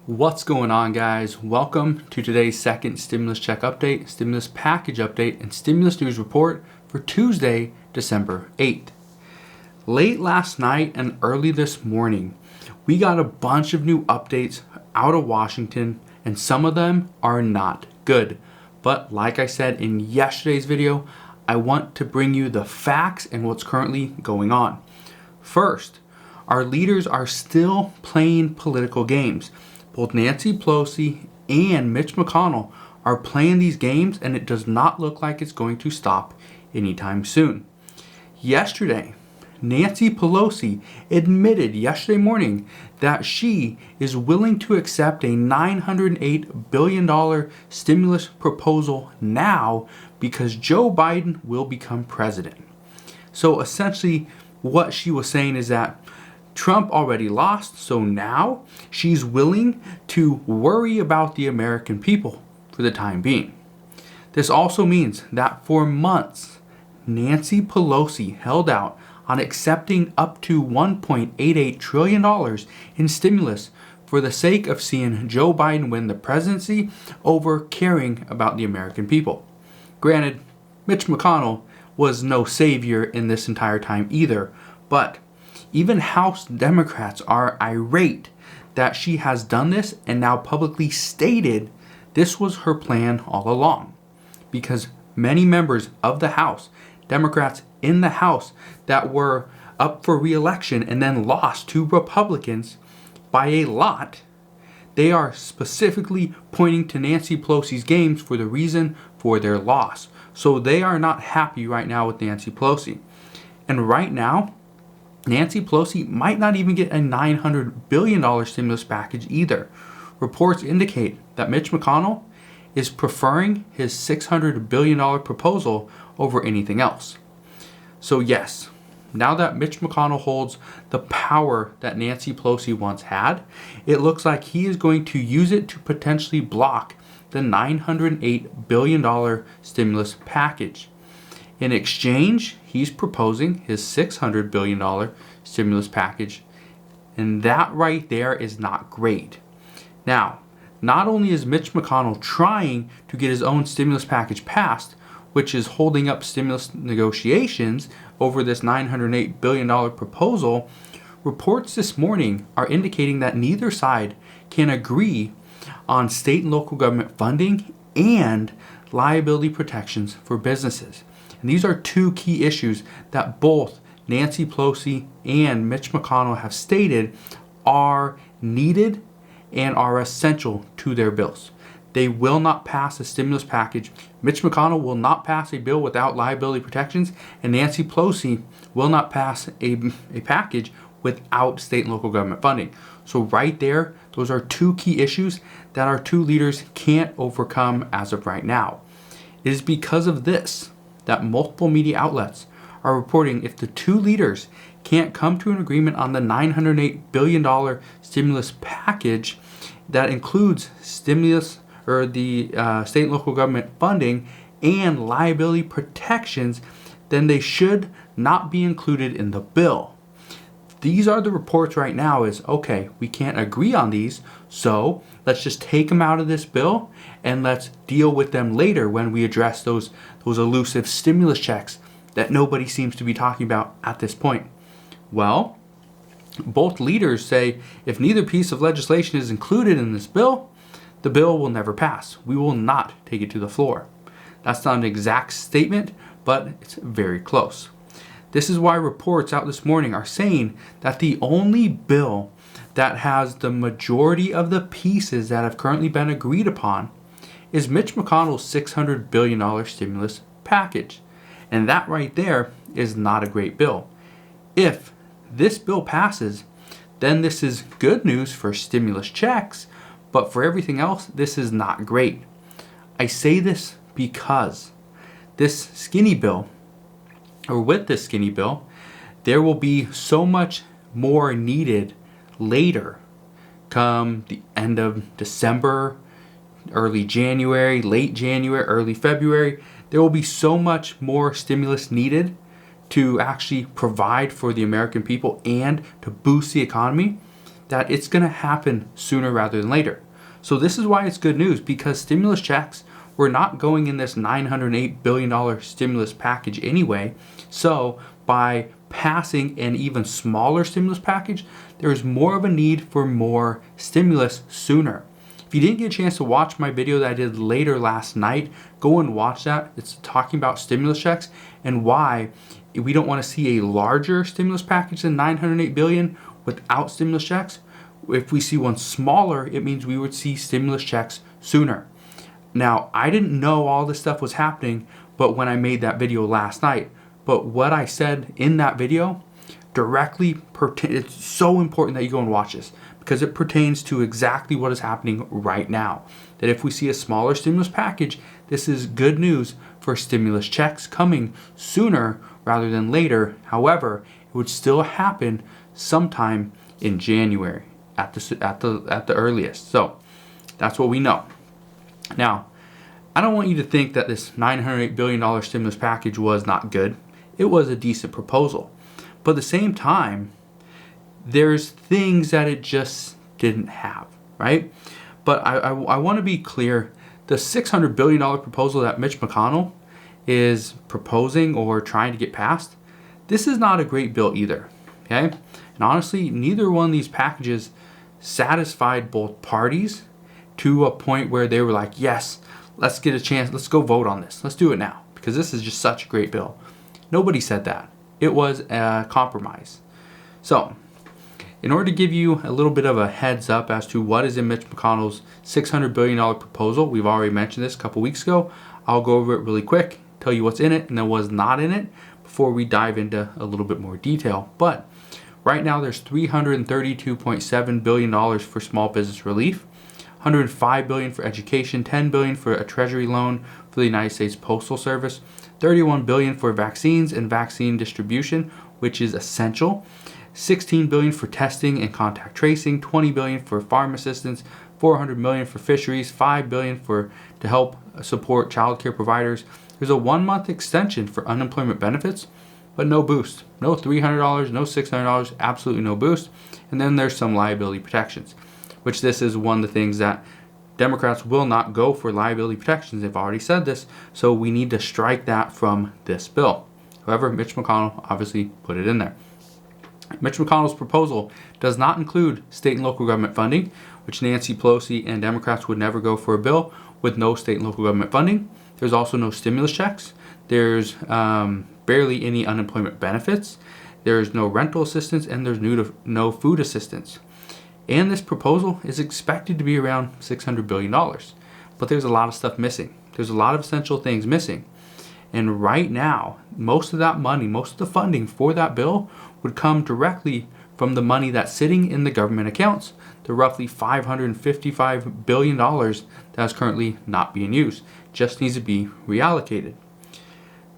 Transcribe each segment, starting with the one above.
What's going on, guys? Welcome to today's second stimulus check update, stimulus package update, and stimulus news report for Tuesday, December 8th. Late last night and early this morning, we got a bunch of new updates out of Washington, and some of them are not good. But like I said in yesterday's video, I want to bring you the facts and what's currently going on. First, our leaders are still playing political games. Both Nancy Pelosi and Mitch McConnell are playing these games, and it does not look like it's going to stop anytime soon. Yesterday, Nancy Pelosi admitted yesterday morning that she is willing to accept a $908 billion stimulus proposal now because Joe Biden will become president. So essentially, what she was saying is that Trump already lost, so now she's willing to worry about the American people for the time being. This also means that for months, Nancy Pelosi held out on accepting up to $1.88 trillion in stimulus for the sake of seeing Joe Biden win the presidency over caring about the American people. Granted, Mitch McConnell was no savior in this entire time either, but even House Democrats are irate that she has done this and now publicly stated this was her plan all along. Because many members of the House, Democrats in the House that were up for re-election and then lost to Republicans by a lot, they are specifically pointing to Nancy Pelosi's games for the reason for their loss. So they are not happy right now with Nancy Pelosi. And right now, Nancy Pelosi might not even get a $900 billion stimulus package either. Reports indicate that Mitch McConnell is preferring his $600 billion proposal over anything else. So yes, now that Mitch McConnell holds the power that Nancy Pelosi once had, it looks like he is going to use it to potentially block the $908 billion stimulus package. In exchange, he's proposing his $600 billion stimulus package, and that right there is not great. Now, not only is Mitch McConnell trying to get his own stimulus package passed, which is holding up stimulus negotiations over this $908 billion proposal, reports this morning are indicating that neither side can agree on state and local government funding and liability protections for businesses. And these are two key issues that both Nancy Pelosi and Mitch McConnell have stated are needed and are essential to their bills. They will not pass a stimulus package. Mitch McConnell will not pass a bill without liability protections, and Nancy Pelosi will not pass a package without state and local government funding. So right there, those are two key issues that our two leaders can't overcome as of right now. It is because of this that multiple media outlets are reporting if the two leaders can't come to an agreement on the $908 billion stimulus package that includes stimulus or the state and local government funding and liability protections, then they should not be included in the bill. These are the reports right now is, okay, we can't agree on these, so let's just take them out of this bill and let's deal with them later when we address those elusive stimulus checks that nobody seems to be talking about at this point. Well, both leaders say if neither piece of legislation is included in this bill, the bill will never pass. We will not take it to the floor. That's not an exact statement, but it's very close. This is why reports out this morning are saying that the only bill that has the majority of the pieces that have currently been agreed upon is Mitch McConnell's $600 billion stimulus package. And that right there is not a great bill. If this bill passes, then this is good news for stimulus checks, but for everything else, this is not great. I say this because this skinny bill, or with this skinny bill, there will be so much more needed later, come the end of December, early January, late January, early February. There will be so much more stimulus needed to actually provide for the American people and to boost the economy that it's going to happen sooner rather than later. So this is why it's good news, because stimulus checks were not going in this $908 billion stimulus package anyway. So by passing an even smaller stimulus package, there is more of a need for more stimulus sooner. If you didn't get a chance to watch my video that I did later last night, go and watch that. It's talking about stimulus checks and why we don't want to see a larger stimulus package than $908 billion without stimulus checks. If we see one smaller, it means we would see stimulus checks sooner. Now, I didn't know all this stuff was happening, but when I made that video last night, but what I said in that video directly it's so important that you go and watch this, because it pertains to exactly what is happening right now. That if we see a smaller stimulus package, this is good news for stimulus checks coming sooner rather than later. However, it would still happen sometime in January at the earliest. So that's what we know. Now, I don't want you to think that this $908 billion stimulus package was not good. It was a decent proposal. But at the same time, there's things that it just didn't have, right? But I want to be clear. The $600 billion proposal that Mitch McConnell is proposing or trying to get passed, this is not a great bill either, okay? And honestly, neither one of these packages satisfied both parties to a point where they were like, yes, let's get a chance, let's go vote on this. Let's do it now, because this is just such a great bill. Nobody said that. It was a compromise. So, in order to give you a little bit of a heads up as to what is in Mitch McConnell's $600 billion proposal, we've already mentioned this a couple weeks ago. I'll go over it really quick, tell you what's in it and then what's not in it before we dive into a little bit more detail. But right now there's $332.7 billion for small business relief, $105 billion for education, $10 billion for a treasury loan for the United States Postal Service, $31 billion for vaccines and vaccine distribution, which is essential, $16 billion for testing and contact tracing, $20 billion for farm assistance, $400 million for fisheries, $5 billion to help support child care providers. There's a 1-month extension for unemployment benefits, but no boost. No $300, no $600, absolutely no boost. And then there's some liability protections, which this is one of the things that Democrats will not go for liability protections. They've already said this, so we need to strike that from this bill. However, Mitch McConnell obviously put it in there. Mitch McConnell's proposal does not include state and local government funding, which Nancy Pelosi and Democrats would never go for a bill with no state and local government funding. There's also no stimulus checks. There's barely any unemployment benefits. There's no rental assistance, and there's no food assistance. And this proposal is expected to be around $600 billion. But there's a lot of stuff missing. There's a lot of essential things missing. And right now, most of that money, most of the funding for that bill would come directly from the money that's sitting in the government accounts, the roughly $555 billion that is currently not being used. Just needs to be reallocated.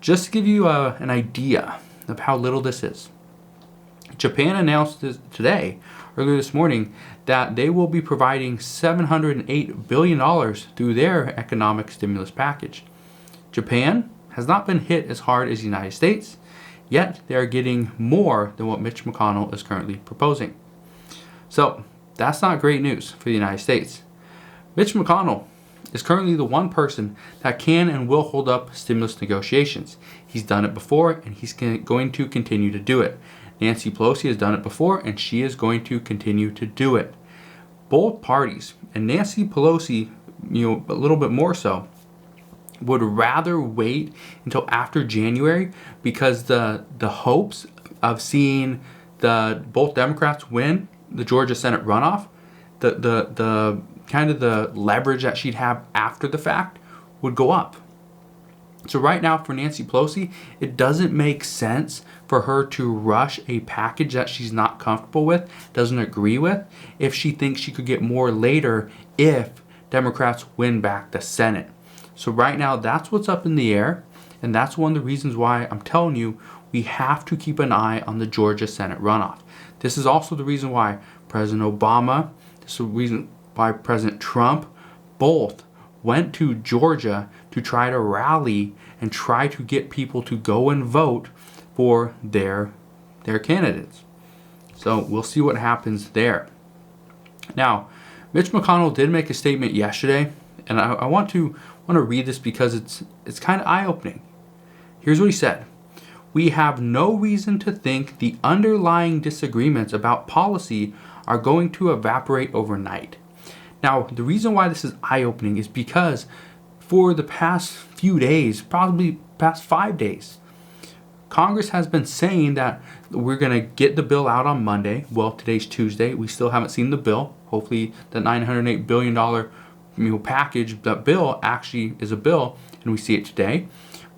Just to give you an idea of how little this is, Japan announced earlier this morning, that they will be providing $708 billion through their economic stimulus package. Japan has not been hit as hard as the United States, yet they are getting more than what Mitch McConnell is currently proposing. So that's not great news for the United States. Mitch McConnell is currently the one person that can and will hold up stimulus negotiations. He's done it before, and he's going to continue to do it. Nancy Pelosi has done it before, and she is going to continue to do it. Both parties, and Nancy Pelosi, a little bit more so, would rather wait until after January, because the hopes of seeing both Democrats win the Georgia Senate runoff, the kind of the leverage that she'd have after the fact would go up. So right now for Nancy Pelosi, it doesn't make sense for her to rush a package that she's not comfortable with, doesn't agree with, if she thinks she could get more later if Democrats win back the Senate. So right now, that's what's up in the air, and that's one of the reasons why I'm telling you we have to keep an eye on the Georgia Senate runoff. This is also the reason why President Obama, this is the reason why President Trump, both went to Georgia to try to rally and try to get people to go and vote for their candidates. So we'll see what happens there. Now, Mitch McConnell did make a statement yesterday, and I want to read this because it's kind of eye-opening. Here's what he said. We have no reason to think the underlying disagreements about policy are going to evaporate overnight. Now, the reason why this is eye-opening is because for the past few days, probably past 5 days, Congress has been saying that we're going to get the bill out on Monday. Well, today's Tuesday. We still haven't seen the bill. Hopefully, the $908 billion package, that bill actually is a bill, and we see it today.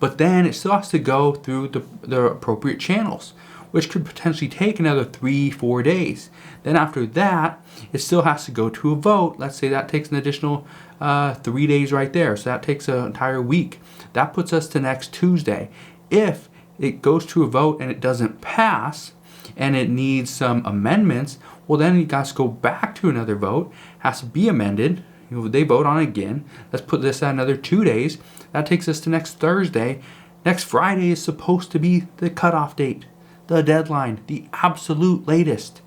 But then it still has to go through the appropriate channels, which could potentially take another 3-4 days. Then after that, it still has to go to a vote. Let's say that takes an additional 3 days right there. So that takes an entire week. That puts us to next Tuesday. If it goes to a vote and it doesn't pass, and it needs some amendments, well, then it has to go back to another vote, has to be amended. They vote on it again. Let's put this at another 2 days. That takes us to next Thursday. Next Friday is supposed to be the cutoff date, the deadline, the absolute latest.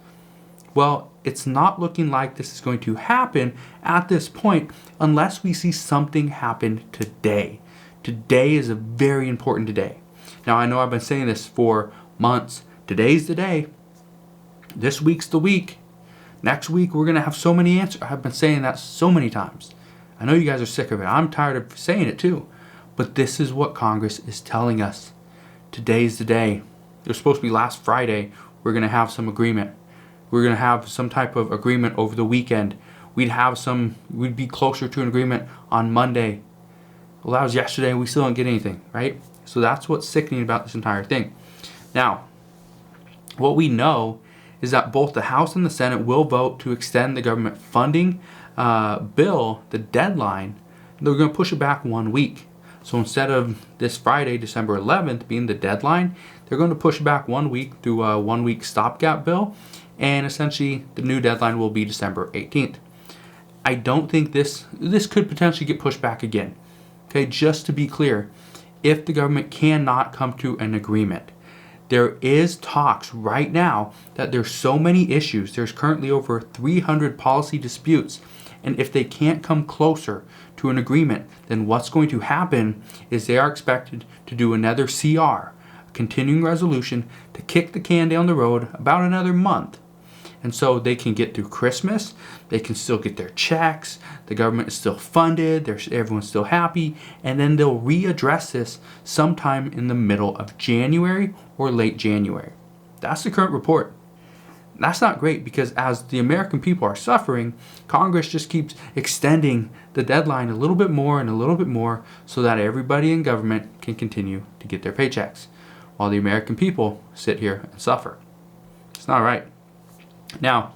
Well, it's not looking like this is going to happen at this point unless we see something happen today. Today is a very important day. Now, I know I've been saying this for months. Today's the day. This week's the week. Next week, we're going to have so many answers. I've been saying that so many times. I know you guys are sick of it. I'm tired of saying it too. But this is what Congress is telling us. Today's the day. It was supposed to be last Friday. We're going to have some agreement. We're going to have some type of agreement over the weekend. We'd be closer to an agreement on Monday. Well, that was yesterday and we still don't get anything, right? So that's what's sickening about this entire thing. Now, what we know is that both the House and the Senate will vote to extend the government funding bill, the deadline. They're going to push it back 1 week. So instead of this Friday, December 11th, being the deadline, they're going to push it back 1 week through a 1 week stopgap bill. And essentially, the new deadline will be December 18th. I don't think this could potentially get pushed back again. Okay, just to be clear, if the government cannot come to an agreement. There is talks right now that there's so many issues. There's currently over 300 policy disputes. And if they can't come closer to an agreement, then what's going to happen is they are expected to do another CR, a continuing resolution, to kick the can down the road about another month. And so they can get through Christmas, they can still get their checks, the government is still funded, everyone's still happy, and then they'll readdress this sometime in the middle of January or late January. That's the current report. That's not great because as the American people are suffering, Congress just keeps extending the deadline a little bit more and a little bit more so that everybody in government can continue to get their paychecks while the American people sit here and suffer. It's not right. Now,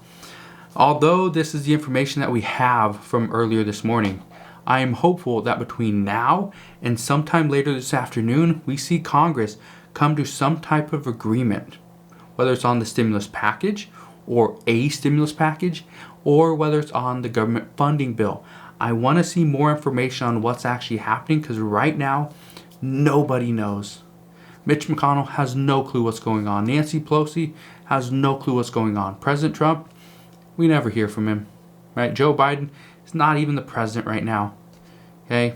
although this is the information that we have from earlier this morning, I am hopeful that between now and sometime later this afternoon, we see Congress come to some type of agreement, whether it's on the stimulus package or a stimulus package, or whether it's on the government funding bill. I want to see more information on what's actually happening because right now, nobody knows. Mitch McConnell has no clue what's going on. Nancy Pelosi has no clue what's going on. President Trump, we never hear from him, right? Joe Biden is not even the president right now, okay?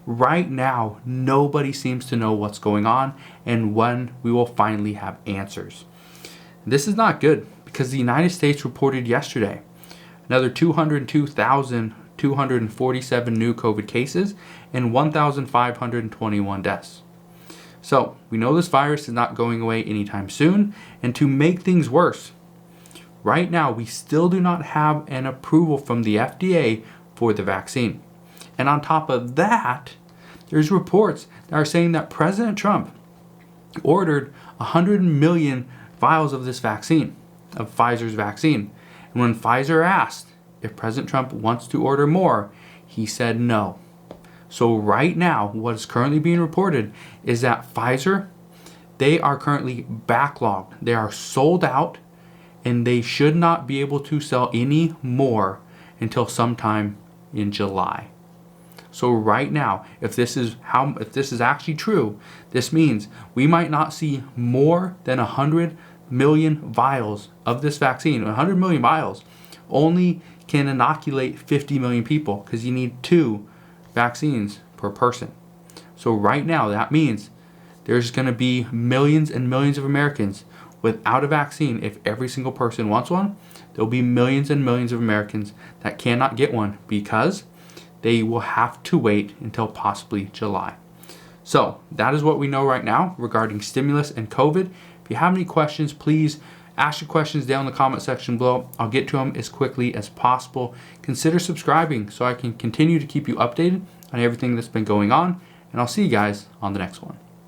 Right now, nobody seems to know what's going on and when we will finally have answers. This is not good because the United States reported yesterday another 202,247 new COVID cases and 1,521 deaths. So we know this virus is not going away anytime soon. And to make things worse, right now we still do not have an approval from the FDA for the vaccine. And on top of that, there's reports that are saying that President Trump ordered 100 million vials of this vaccine, of Pfizer's vaccine. And when Pfizer asked if President Trump wants to order more, he said no. So right now, what is currently being reported is that Pfizer, they are currently backlogged. They are sold out, and they should not be able to sell any more until sometime in July. So right now, if this is actually true, this means we might not see more than 100 million vials of this vaccine. 100 million vials only can inoculate 50 million people because you need 2 vaccines per person. So right now, that means there's going to be millions and millions of Americans without a vaccine. If every single person wants one, there'll be millions and millions of Americans that cannot get one because they will have to wait until possibly July. So that is what we know right now regarding stimulus and COVID. If you have any questions, please ask your questions down in the comment section below. I'll get to them as quickly as possible. Consider subscribing so I can continue to keep you updated on everything that's been going on. And I'll see you guys on the next one.